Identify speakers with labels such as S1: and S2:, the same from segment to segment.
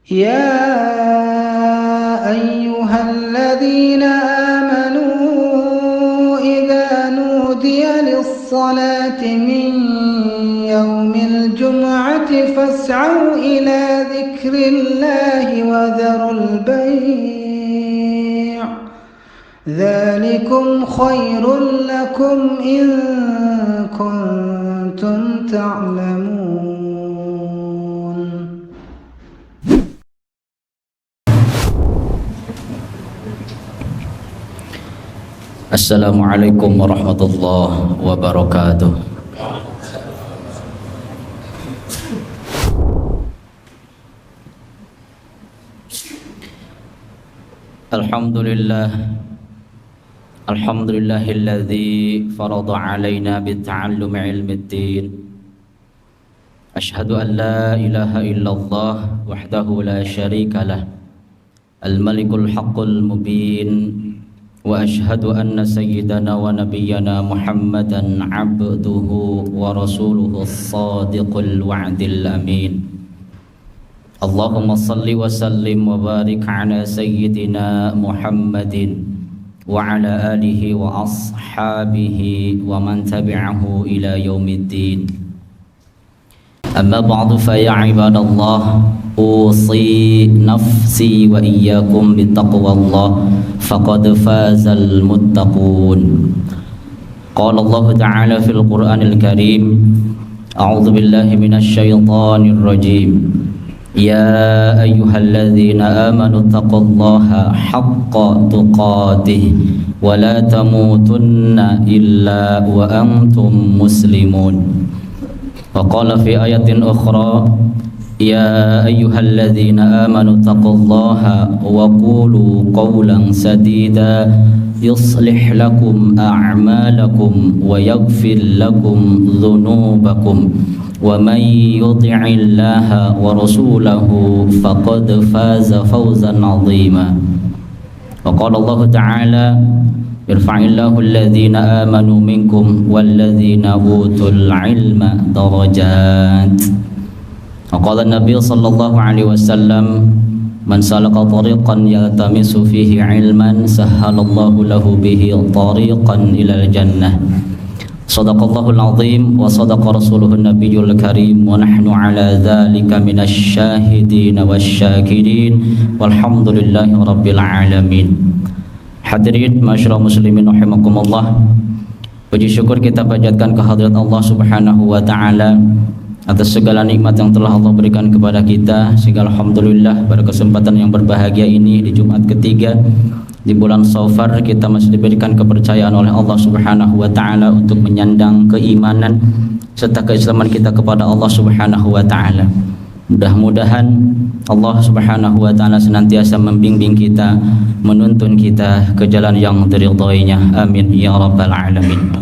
S1: يا أيها الذين آمنوا إذا نودي للصلاة من يوم الجمعة فاسعوا إلى ذكر الله وذروا البيع ذلكم خير لكم إن كنتم تعلمون.
S2: Assalamualaikum warahmatullahi wabarakatuh. Alhamdulillahilladzi farada alaina bita'allumi ilmiddin. Ashhadu an la ilaha illallah wahdahu la syarikalah al-malikul haqqul mubin. Wa ashhadu anna sayyidana wa nabiyyana Muhammadan abduhu wa rasuluhu as-sadiqul wa'dil amin. Allahumma salli wa sallim wa barik ala sayyidina Muhammadin wa ala alihi wa ashabihi wa man tabi'ahu ila yaumiddin. Amma ba'du fa ya ibadallah, usi nafsi wa iyyakum bittaqwallah faqad fazal muttaqun. Qala Allah ta'ala fil Qur'anil Karim, a'udzu billahi minasy syaithanir rajim. Ya ayyuhalladzina amanu taqullaha haqqa tuqatih wa la tamutunna illa wa antum muslimun. Wa qala fi ayatin ukhra, ya ayyuhalladzina amanu taqullaha wa qulu qawlan sadida yuslih lakum a'malakum wa yaghfir lakum dhunubakum wa man yuti'illaha wa rasulahu faqad faza fawzan 'azima. Wa qala Allah ta'ala, yarfa'illahu alladhina amanu minkum walladhina utul ilma darajat. Wa qala an-nabiy sallallahu alaihi wasallam, man salaka tariqan yaltamisu fihi ilman sahhalallahu lahu bihi tariqan ilal jannah. Sadaqallahul azim wa sadaqa rasuluhun nabiyyul karim wa nahnu ala dzalika minasy syahidin wasyakirin walhamdulillahi rabbil alamin. Hadirin masyarakat muslimin rahimakumullah, puji syukur kita panjatkan kehadirat Allah Subhanahu wa taala atas segala nikmat yang telah Allah berikan kepada kita, sehingga alhamdulillah pada kesempatan yang berbahagia ini di Jumat ketiga di bulan Safar kita masih diberikan kepercayaan oleh Allah Subhanahu wa taala untuk menyandang keimanan serta keislaman kita kepada Allah Subhanahu wa taala. Mudah-mudahan Allah Subhanahu wa taala senantiasa membimbing kita, menuntun kita ke jalan yang diridhoinya. Amin ya rabbal alamin.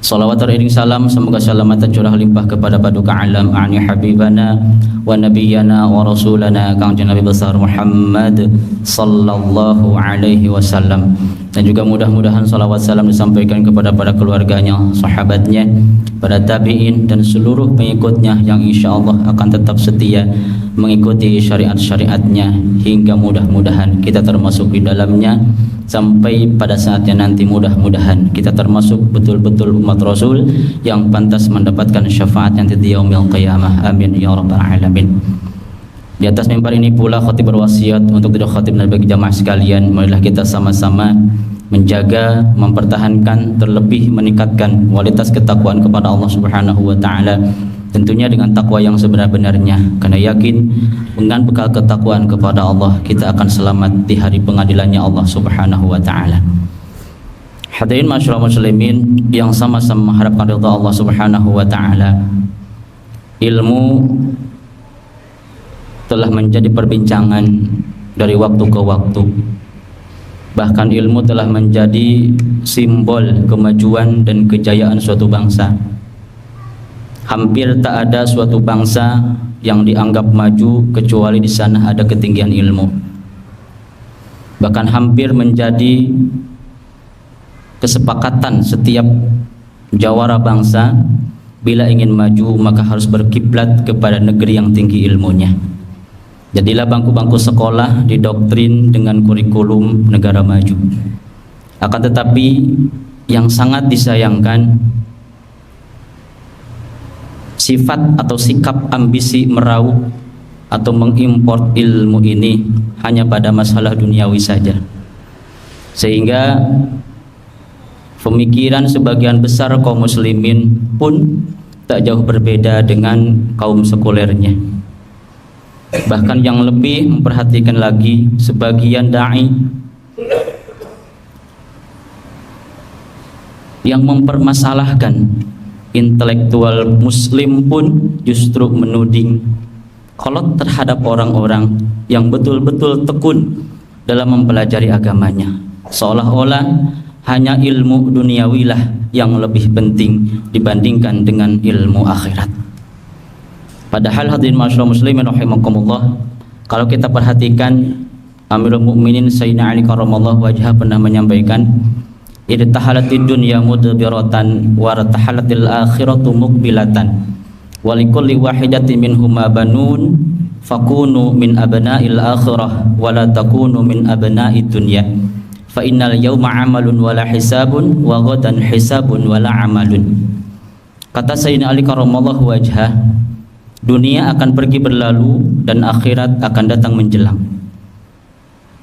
S2: Salawat dan salam, semoga salamatan curah limpah kepada paduka alam ani habibana wa nabiyyana wa rasulana Kangjeng Nabi besar Muhammad sallallahu alaihi wasallam, dan juga mudah-mudahan salawat salam disampaikan kepada para keluarganya, sahabatnya, para tabi'in dan seluruh pengikutnya yang insyaallah akan tetap setia mengikuti syariat-syariatnya hingga mudah-mudahan kita termasuk di dalamnya sampai pada saatnya nanti. Mudah-mudahan kita termasuk betul-betul umat Rasul yang pantas mendapatkan syafaat nanti di yaumil qiyamah. Amin ya rabbal alamin. Di atas mimbar ini pula khatib berwasiat untuk tidak khatib dan bagi jamaah sekalian, marilah kita sama-sama menjaga, mempertahankan, terlebih meningkatkan kualitas ketakwaan kepada Allah Subhanahu wa taala. Tentunya dengan takwa yang sebenar-benarnya, karena yakin dengan bekal ketakwaan kepada Allah kita akan selamat di hari pengadilannya Allah Subhanahu wa taala. Hadirin masyarakat muslimin yang sama-sama mengharapkan ridha Allah Subhanahu wa taala, ilmu telah menjadi perbincangan dari waktu ke waktu. Bahkan ilmu telah menjadi simbol kemajuan dan kejayaan suatu bangsa. Hampir tak ada suatu bangsa yang dianggap maju kecuali di sana ada ketinggian ilmu. Bahkan hampir menjadi kesepakatan setiap jawara bangsa, bila ingin maju maka harus berkiblat kepada negeri yang tinggi ilmunya. Jadilah bangku-bangku sekolah didoktrin dengan kurikulum negara maju. Akan tetapi yang sangat disayangkan, sifat atau sikap ambisi meraup atau mengimpor ilmu ini hanya pada masalah duniawi saja, sehingga pemikiran sebagian besar kaum muslimin pun tak jauh berbeda dengan kaum sekulernya. Bahkan yang lebih memperhatikan lagi, sebagian dai yang mempermasalahkan intelektual muslim pun justru menuding kolot terhadap orang-orang yang betul-betul tekun dalam mempelajari agamanya, seolah-olah hanya ilmu duniawilah yang lebih penting dibandingkan dengan ilmu akhirat. Padahal hadirin ma'asyiral muslimin rahimakumullah, kalau kita perhatikan, Amirul Mukminin Sayyidina Ali karramallahu wajhah pernah menyampaikan, idtahalatid dunya mudbiratan wa irtahalatil akhiratu muqbilatan wa likulli wahidatin minhuma banun fakunu min abna'il akhirah wa la takunu min abna'id dunya fa innal yawma amalun wa la hisabun wa ghadan hisabun wa la amalun. Kata Sayyidina Ali karramallahu wajhah, dunia akan pergi berlalu dan akhirat akan datang menjelang.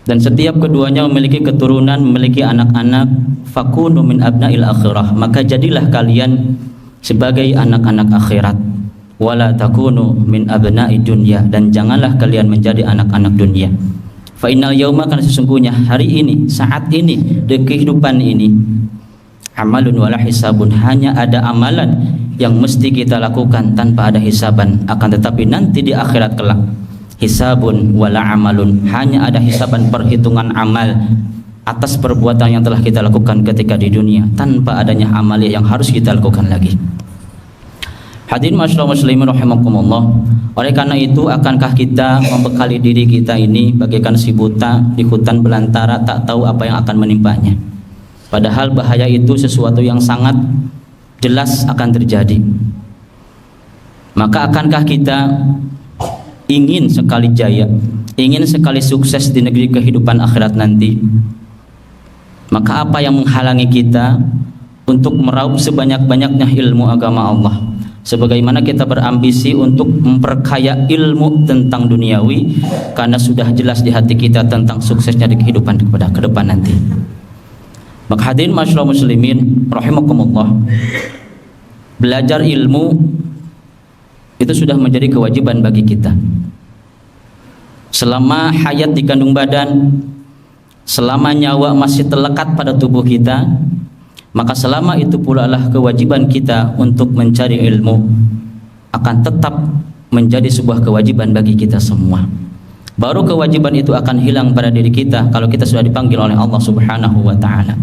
S2: Dan setiap keduanya memiliki keturunan, memiliki anak-anak. Fakunu min abna'il akhirah, maka jadilah kalian sebagai anak-anak akhirat. Wala takunu min abna'id dunya, dan janganlah kalian menjadi anak-anak dunia. Fa innal yauma, karena sesungguhnya hari ini, saat ini, di kehidupan ini, amalun wala hisabun, hanya ada amalan yang mesti kita lakukan tanpa ada hisaban. Akan tetapi nanti di akhirat kelak, hisabun wala amalun, hanya ada hisaban, perhitungan amal atas perbuatan yang telah kita lakukan ketika di dunia, tanpa adanya amalia yang harus kita lakukan lagi. Hadirin ma'asyiral muslimin rahimakumullah, oleh karena itu, akankah kita membekali diri kita ini bagaikan si buta di hutan belantara, tak tahu apa yang akan menimpanya? Padahal bahaya itu sesuatu yang sangat jelas akan terjadi. Maka akankah kita ingin sekali jaya, ingin sekali sukses di negeri kehidupan akhirat nanti? Maka apa yang menghalangi kita untuk meraup sebanyak-banyaknya ilmu agama Allah? Sebagaimana kita berambisi untuk memperkaya ilmu tentang duniawi, karena sudah jelas di hati kita tentang suksesnya di kehidupan ke depan nanti. Maka hadirin ma'asyiral muslimin rahimakumullah, belajar ilmu itu sudah menjadi kewajiban bagi kita. Selama hayat di kandung badan, selama nyawa masih terlekat pada tubuh kita, maka selama itu pula lah kewajiban kita untuk mencari ilmu akan tetap menjadi sebuah kewajiban bagi kita semua. Baru kewajiban itu akan hilang pada diri kita kalau kita sudah dipanggil oleh Allah Subhanahu wa taala.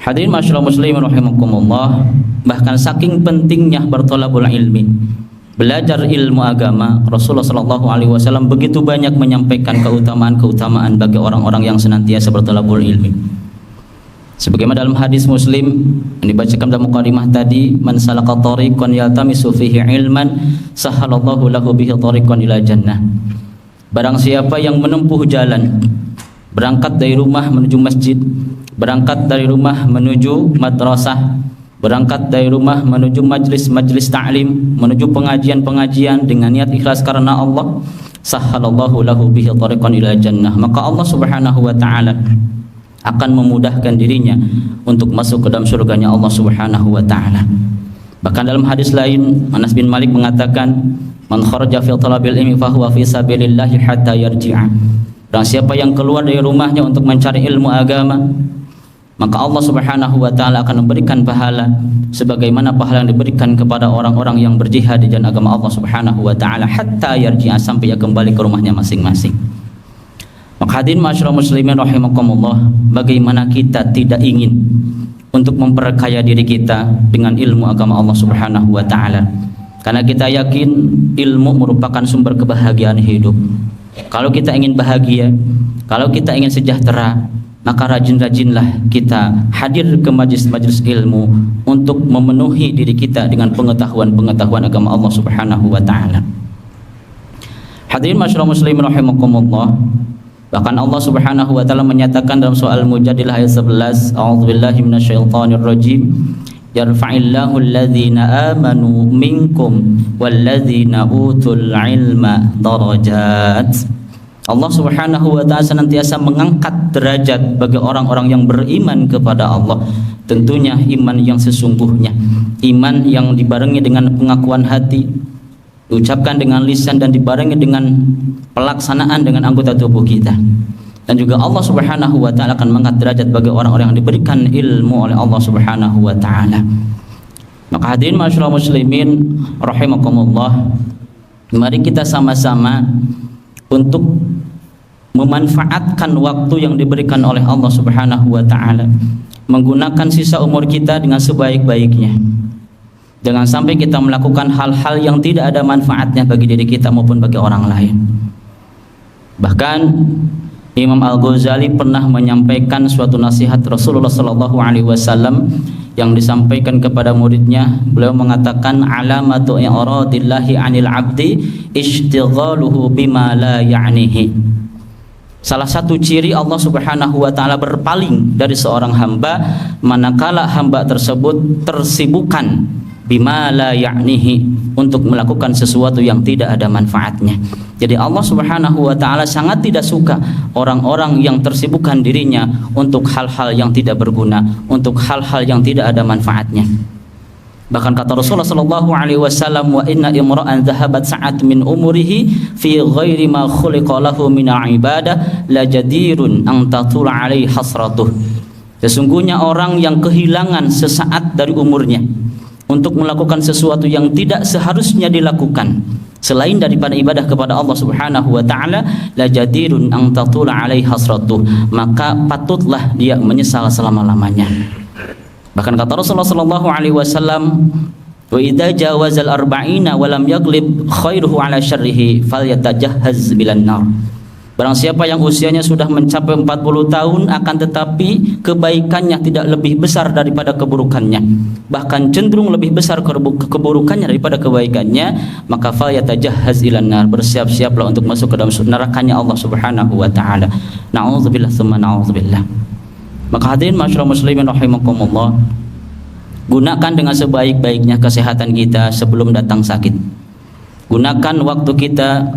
S2: Hadirin ma'asyiral muslimin rahimakumullah, bahkan saking pentingnya berthalabul ilmi, belajar ilmu agama, Rasulullah sallallahu alaihi wasallam begitu banyak menyampaikan keutamaan-keutamaan bagi orang-orang yang senantiasa berthalabul ilmi. Sebagaimana dalam hadis Muslim yang dibacakan dalam muqaddimah tadi, man salaka tariqan yaltamisu fihi ilman sahalallahu lahu bihi tariqan ila jannah. Barang siapa yang menempuh jalan, berangkat dari rumah menuju masjid, berangkat dari rumah menuju madrasah, berangkat dari rumah menuju majlis-majlis ta'lim, menuju pengajian-pengajian dengan niat ikhlas karena Allah, sahalallahu lahu bihi tariqan ila jannah, maka Allah Subhanahu wa taala akan memudahkan dirinya untuk masuk ke dalam surganya Allah Subhanahu wa taala. Bahkan dalam hadis lain, Anas bin Malik mengatakan, man kharaja fi talabil ilmi fa huwa fi sabilillah hatta yarji'a. Dan siapa yang keluar dari rumahnya untuk mencari ilmu agama, maka Allah Subhanahu wa taala akan memberikan pahala sebagaimana pahala yang diberikan kepada orang-orang yang berjihad di jalan agama Allah Subhanahu wa taala hatta yarji'a, sampai ia kembali ke rumahnya masing-masing. Maka hadirin ma'asyiral muslimin rahimakumullah, bagaimana kita tidak ingin untuk memperkaya diri kita dengan ilmu agama Allah Subhanahu wa taala? Karena kita yakin ilmu merupakan sumber kebahagiaan hidup. Kalau kita ingin bahagia, kalau kita ingin sejahtera, maka rajin-rajinlah kita hadir ke majlis-majlis ilmu untuk memenuhi diri kita dengan pengetahuan-pengetahuan agama Allah Subhanahu wa taala. Hadirin masyarakat muslimin rahimakumullah. Bahkan Allah Subhanahu wa taala menyatakan dalam surah Al-Mujadilah ayat 11, A'udzubillahi minasyaitonirrajim. Yarfa'illahu alladhina amanu minkum walladzina utul ilma darajat. Allah Subhanahu wa taala senantiasa mengangkat derajat bagi orang-orang yang beriman kepada Allah. Tentunya iman yang sesungguhnya, iman yang dibarengi dengan pengakuan hati, diucapkan dengan lisan dan dibarengi dengan pelaksanaan dengan anggota tubuh kita. Dan juga Allah Subhanahu wa taala akan mengangkat derajat bagi orang-orang yang diberikan ilmu oleh Allah Subhanahu wa taala. Maka hadirin masyarakat muslimin rahimakumullah, mari kita sama-sama untuk memanfaatkan waktu yang diberikan oleh Allah Subhanahu wa taala, menggunakan sisa umur kita dengan sebaik-baiknya. Jangan sampai kita melakukan hal-hal yang tidak ada manfaatnya bagi diri kita maupun bagi orang lain. Bahkan Imam Al-Ghazali pernah menyampaikan suatu nasihat Rasulullah sallallahu alaihi wasallam yang disampaikan kepada muridnya. Beliau mengatakan, alamatu i'radillahi 'anil 'abdi ishtighaluhu bima la ya'nihi. Salah satu ciri Allah Subhanahu wa taala berpaling dari seorang hamba manakala hamba tersebut tersibukkan bima la ya'nihi, untuk melakukan sesuatu yang tidak ada manfaatnya. Jadi Allah Subhanahu wa taala sangat tidak suka orang-orang yang tersibukkan dirinya untuk hal-hal yang tidak berguna, untuk hal-hal yang tidak ada manfaatnya. Bahkan kata Rasulullah sallallahu alaihi wasallam, wa inna imra'an dhahabat sa'at min umurihi fi ghairi ma khuliqa lahu min ibadah la jadirun an tatula alaihi hasratuh. Sesungguhnya orang yang kehilangan sesaat dari umurnya untuk melakukan sesuatu yang tidak seharusnya dilakukan selain daripada ibadah kepada Allah Subhanahu wa taala, la jadirun an tatula alaihi hasratuh, maka patutlah dia menyesal selama-lamanya. Bahkan kata Rasulullah sallallahu alaihi wasallam, wa idza jawazal arba'ina wa lam yaglib khairuhu ala syarrihi falyatajahhaz bilan nar. Barang siapa yang usianya sudah mencapai 40 tahun akan tetapi kebaikannya tidak lebih besar daripada keburukannya, bahkan cenderung lebih besar keburukannya daripada kebaikannya, maka falyatajahhaz ilan nar, bersiap-siaplah untuk masuk ke dalam nerakanya Allah Subhanahu wa taala. Na'udzubillah tsumma na'udzubillah. Maka hadirin masyarakat muslimin rahimakumullah, gunakan dengan sebaik-baiknya kesehatan kita sebelum datang sakit. Gunakan waktu kita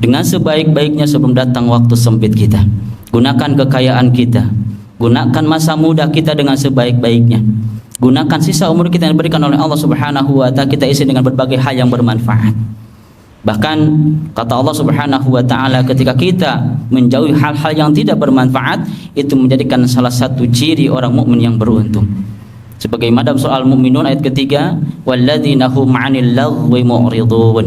S2: dengan sebaik-baiknya sebelum datang waktu sempit kita. Gunakan kekayaan kita, gunakan masa muda kita dengan sebaik-baiknya. Gunakan sisa umur kita yang diberikan oleh Allah Subhanahu wa taala, kita isi dengan berbagai hal yang bermanfaat. Bahkan kata Allah Subhanahu wa taala, ketika kita menjauhi hal-hal yang tidak bermanfaat, itu menjadikan salah satu ciri orang mukmin yang beruntung. Sebagaimana dalam surah Al-Mu'minun ayat ketiga, walladzina hum 'anil lagwi mu'ridun.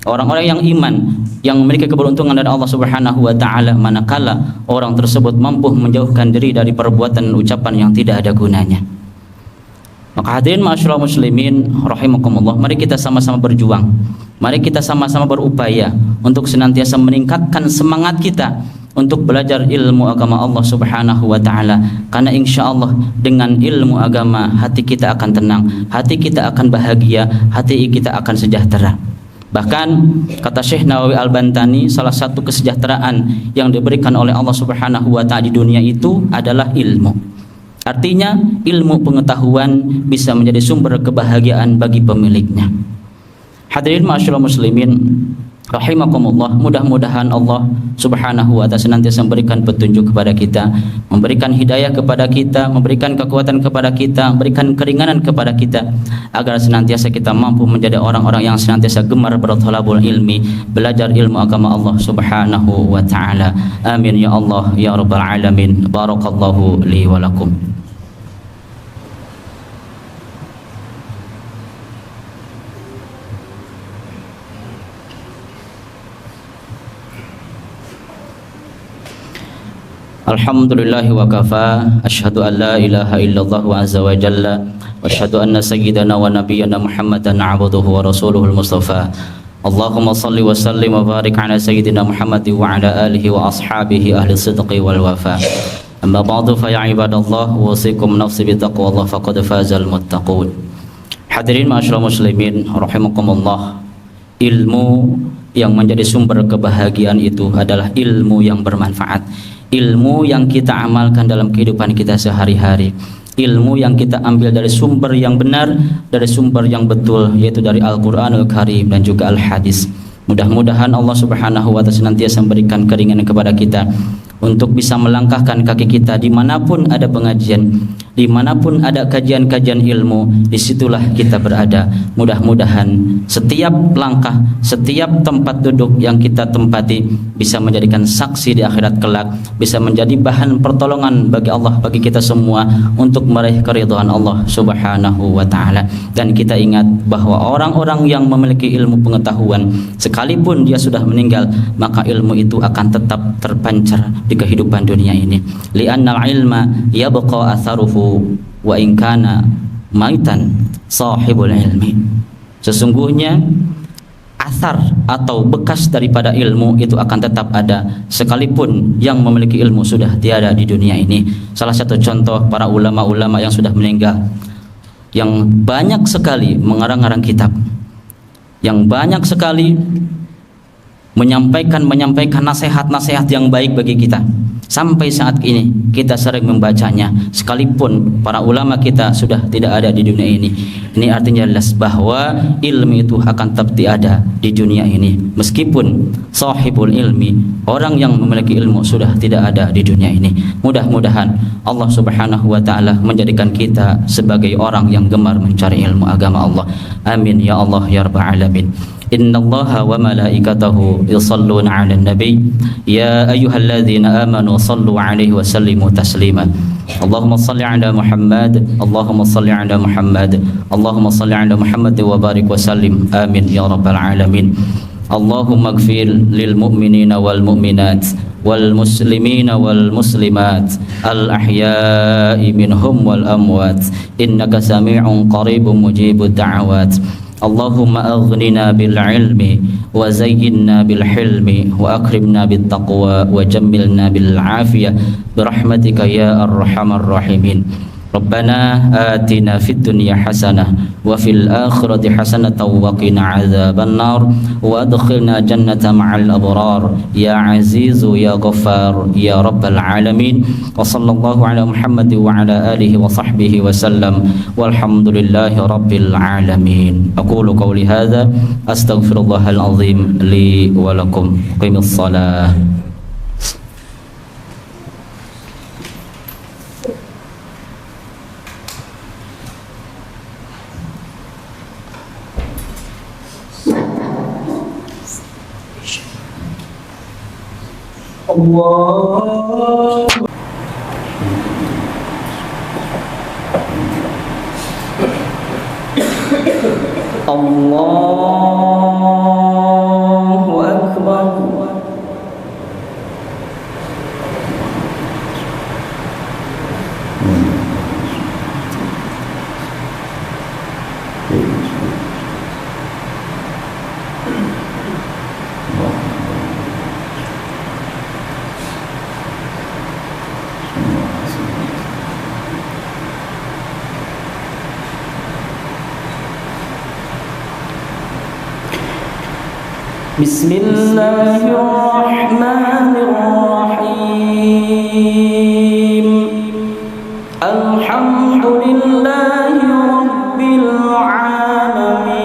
S2: Orang-orang yang iman, yang memiliki keberuntungan dari Allah Subhanahu wa taala manakala orang tersebut mampu menjauhkan diri dari perbuatan dan ucapan yang tidak ada gunanya. Maka hadirin ma'asyiral muslimin rahimakumullah, mari kita sama-sama berjuang. Mari kita sama-sama berupaya untuk senantiasa meningkatkan semangat kita untuk belajar ilmu agama Allah Subhanahu wa taala, karena insyaallah dengan ilmu agama hati kita akan tenang, hati kita akan bahagia, hati kita akan sejahtera. Bahkan kata Syekh Nawawi Al-Bantani, salah satu kesejahteraan yang diberikan oleh Allah Subhanahu wa taala di dunia itu adalah ilmu. Artinya ilmu pengetahuan bisa menjadi sumber kebahagiaan bagi pemiliknya. Hadirin ma'asyiral muslimin rahimakumullah, mudah-mudahan Allah Subhanahu wa taala senantiasa memberikan petunjuk kepada kita, memberikan hidayah kepada kita, memberikan kekuatan kepada kita, memberikan keringanan kepada kita, agar senantiasa kita mampu menjadi orang-orang yang senantiasa gemar berthalabul ilmi, belajar ilmu agama Allah Subhanahu wa taala. Amin ya Allah ya rabbal alamin. Barakallahu li wa lakum. Alhamdulillahi wa kafa, asyhadu an la ilaha illallah wa azza wa jalla, wa asyhadu anna sayyidana wa nabiyyana Muhammadan abduhu wa rasuluhul mustafa. Allahumma salli wa sallim wa barik ala sayyidina Muhammad wa ala alihi wa ashabihi ahli sidqi wal wafa. Amma ba'du, fa ya ibadallah, wasikum nafsi bi taqwallah faqad fazal muttaqun. Hadirin ma'asyiral muslimin rahimakumullah, ilmu yang menjadi sumber kebahagiaan itu adalah ilmu yang bermanfaat, ilmu yang kita amalkan dalam kehidupan kita sehari-hari, ilmu yang kita ambil dari sumber yang benar, dari sumber yang betul, yaitu dari Al-Quranul Karim dan juga Al-Hadis. Mudah-mudahan Allah Subhanahu wa Ta'ala senantiasa memberikan keringanan kepada kita untuk bisa melangkahkan kaki kita dimanapun ada pengajian, dimanapun ada kajian-kajian ilmu, disitulah kita berada. Mudah-mudahan setiap langkah, setiap tempat duduk yang kita tempati bisa menjadikan saksi di akhirat kelak, bisa menjadi bahan pertolongan bagi Allah, bagi kita semua untuk meraih keridhaan Allah Subhanahu wa Ta'ala. Dan kita ingat bahwa orang-orang yang memiliki ilmu pengetahuan, sekalipun dia sudah meninggal, maka ilmu itu akan tetap terpancar di kehidupan dunia ini. Li'annal ilma yabqa atharuhu wa in kana maitan sahibul ilmi. Sesungguhnya asar atau bekas daripada ilmu itu akan tetap ada sekalipun yang memiliki ilmu sudah tiada di dunia ini. Salah satu contoh para ulama-ulama yang sudah meninggal, yang banyak sekali mengarang-arang kitab, yang banyak sekali menyampaikan nasihat-nasihat yang baik bagi kita. Sampai saat ini kita sering membacanya, sekalipun para ulama kita sudah tidak ada di dunia ini. Ini artinya jelas bahwa ilmu itu akan tetap ada di dunia ini, meskipun sahibul ilmi, orang yang memiliki ilmu, sudah tidak ada di dunia ini. Mudah-mudahan Allah Subhanahu wa Ta'ala menjadikan kita sebagai orang yang gemar mencari ilmu agama Allah. Amin ya Allah ya Rabbal Alamin. Inna Allaha wa malaikatahu yusalluna 'alan nabi ya ayyuhalladzina amanu sallu 'alaihi wa sallimu taslima. Allahumma salli 'ala Muhammad, Allahumma salli 'ala Muhammad, Allahumma salli 'ala Muhammad wa barik wa sallim. Amin ya rabbal alamin. Allahumma ighfir lil mu'minina wal mu'minat wal muslimina wal muslimat al ahya'i minhum wal amwat innaka sami'un qaribun mujibud da'awat. Allahumma aghnina bil ilmi wa zayyinna bil hilmi wa akrimna bit taqwa wa jammilna bil afiyah birahmatika ya arhamar rahimin. Rabbana atina fid dunya hasanah wa fil akhirati hasanah wa qina adzaban nar wa adkhilna jannata ma'al abrar ya azizu ya ghaffar ya rabbal alamin. Wa sallallahu ala Muhammad wa ala alihi wa sahbihi wa sallam walhamdulillahi rabbil alamin. Aqulu qawli hadza astaghfirullahal azim li wa lakum. Qimis shalah.
S1: Allah. Allahu Akbar. Bismillahirrahmanirrahim. Alhamdulillahi rabbil alamin.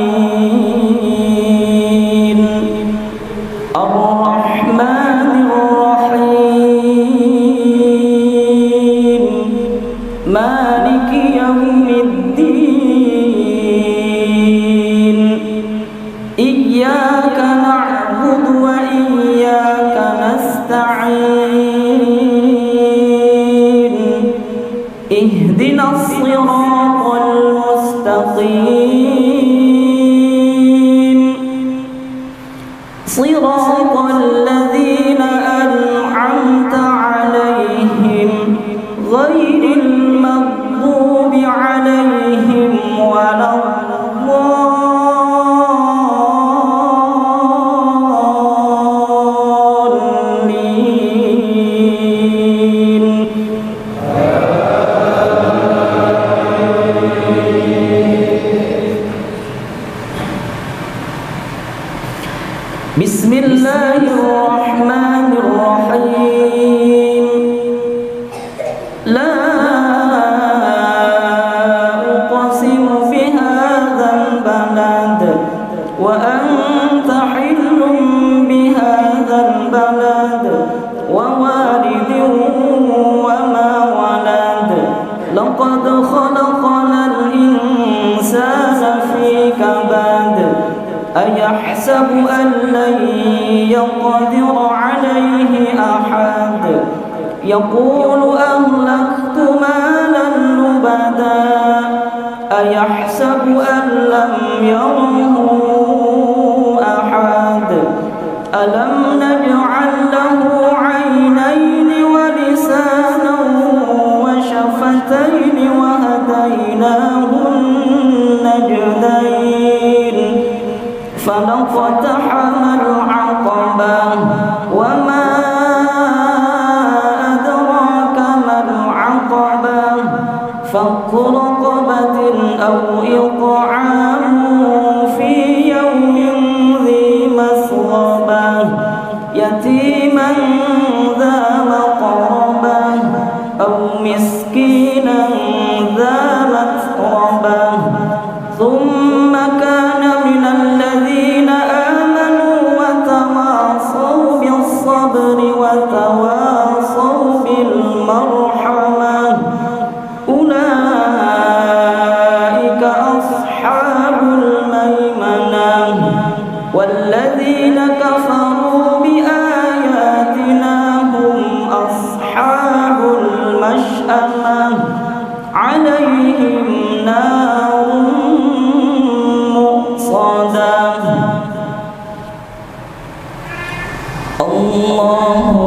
S1: Ar-Rahmanir Rahim. Maliki yaumiddin. Iyyaka na'budu wa iyyaka nasta'in. Ihdinas siratal mustaqim. Siratal ladzina an'amta 'alaihim ghairil maghdubi 'alaihim waladdallin. عليه أحد يقول أهلكت مالا لبدا أيحسب أن لم يره أحد ألم نجعل له عينين ولسانا وشفتين وهديناه النجدين فلاقتحم العقبة وما أدراك ما العقبة فك رقبة أو إطعام في يوم ذي مسغبة يتيما ذا مقربة أو مسكينا ذا متربة ثم كان من الذين آمنوا وتواصوا بالصبر وتواصوا بالمرحمة أولئك أصحاب الميمنة والذين كفروا بآياتنا هم أصحاب المشأمة عليهم نار مؤصدة الله